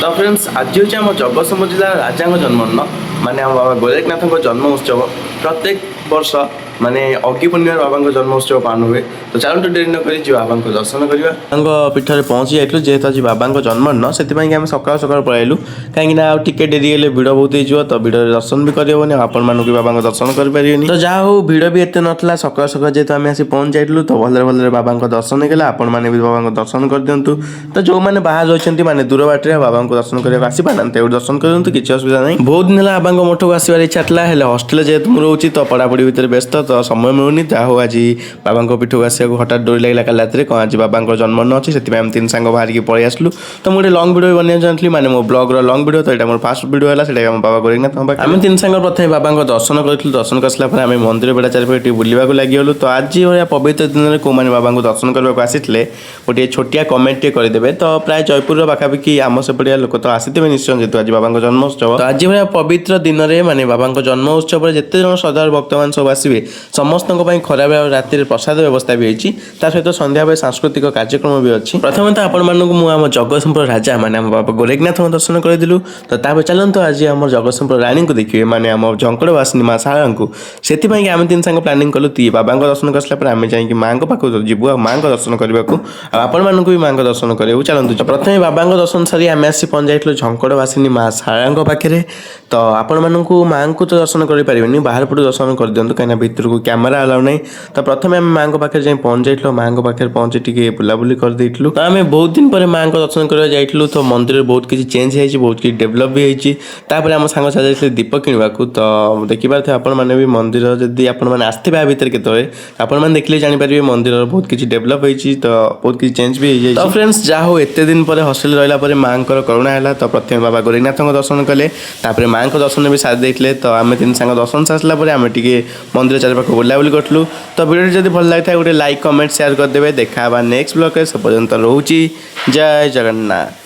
तो फ्रेंड्स आज हूँ आम जगतसिंहपुर जिला राजा जन्मदिन माने आम बाबा गोरखनाथ जन्म उत्सव प्रत्येक वर्ष माने अग्नि पूर्णिमा बाबा जन्म उत्सव पालन हुए। तो चलते डेरी नक बाबा दर्शन करवा पीठ में पहुँची जाइलु जेहेतु आज बाबा जन्मदिन से आम सकाल सकाल पलैलु कहीं टिके डेरी हेल्ले भिड़ बहुत हो तो भिड़ दर्शन भी करहबनी आपण मानक बाबा दर्शन करें। तो जहाँ हो भिड़ भी एत ना सकाल सकाल जेहतु आम आसी पहुँच जाइलु तो भले भले बाबा दर्शन होगा आपण मैंने भी बाबा दर्शन कर दिंतु। तो जो मैंने बाहर रही माने दूर बाटे बाबा दर्शन करने आसी पाना दर्शन करूँ किसी असुविधा नहीं। बहुत दिन है बाबा मठ को आसबार इच्छा था हस्टेल जेहतु मुझे रोचे तो पढ़ापढ़ी भितर व्यस्त तो समय मिलूनी जहाँ हो आज बाबा पीठ को आसको हठात डोरी लगे कल रात कौन आज बाबा जन्मदिन अच्छी से आम तीन सांग बाहर पलि आसलु। तो मुझे लंग भिडियो बना चाहती मैंने मो ब्लॉग लंग भिडियो तो यहाँ मोर फास्ट भिडियो है से बाबा गोरखनाथ आम तीन सांग प्रथम बाबा दर्शन करूँ दर्शन कर आम मंदिर बेड़ा चारिपटे बुलवाक लगिगलु। तो आज भाया पवित्र दिन में कौन बाबा दर्शन करने आसी गोटे छोटिया कमेंट करदे तो प्राय जयपुर पाखापाखि आम सेपटिया लोक तो आसते निश्चय जेहतु आज बाबा जन्मोत्सव। तो आज भाया पवित्र दिन में माने बाबा जन्म उत्सव जिते जन श्रद्धा भक्त मान सब आसवे समस्त खरा राति प्रसाद व्यवस्था भी होती सहित संध्या बेले सांस्कृतिक कार्यक्रम भी अच्छी। प्रथम तो आपण जगतसिंहपुर राजा माने बाबा गोरखनाथ दर्शन करदेलु। तो चलते आज आम जगतसिंहपुर रानी को देखिए माने आम झंकड़वासिनी माँ सारा को से आम तीन सांग प्लानिंग कलु ती बाबा दर्शन कर आम जाकि माँ पाक जीवु माँ दर्शन करने को आपण भी माँ दर्शन करा चलते। प्रथम बाबा दर्शन सारी आम आसी पहुँच जाइलु झंकड़वासिनी माँ सारा पाखे। तो आपण माँ को तो दर्शन करें बाहर पटू दर्शन कर दिंतु कहीं भितर को कैमेरा अलाउ नहीं। तो प्रथम आम माँ पाखे जाए पहुँच जाइलु माँ पाखे पहुँची टी बुलाबुली कर देलु। तो आम बहुत दिन पर माँ दर्शन करवा जाइलु तो मंदिर बहुत किसी चेंज है बहुत किसी डेभलप भी होती आम सांग जाइए दीप किणवा तो देखिपारे आपण मैंने भी मंदिर जदि आपने आसते भितर के आपण देखले जानीपारे मंदिर बहुत किसी डेभलप होती तो बहुत किसी चेंज भी हो। तो फ्रेंड्स जहाँ हो एत दिन पर हस्टेल रहा माँ करुणा है तो प्रथम बाबा गोरखनाथ दर्शन कले माँ को दर्शन भी साथ देते। तो आम तीन सांग दर्शन सारा आम टे मंदिर चारिपाख बुलाबुली करूँ। तो वीडियो जब भल लगी था गोटे लाइक कमेंट शेयर करदे देखा नेक्स्ट ब्लॉग से पर्यंत रोची जय जगन्नाथ।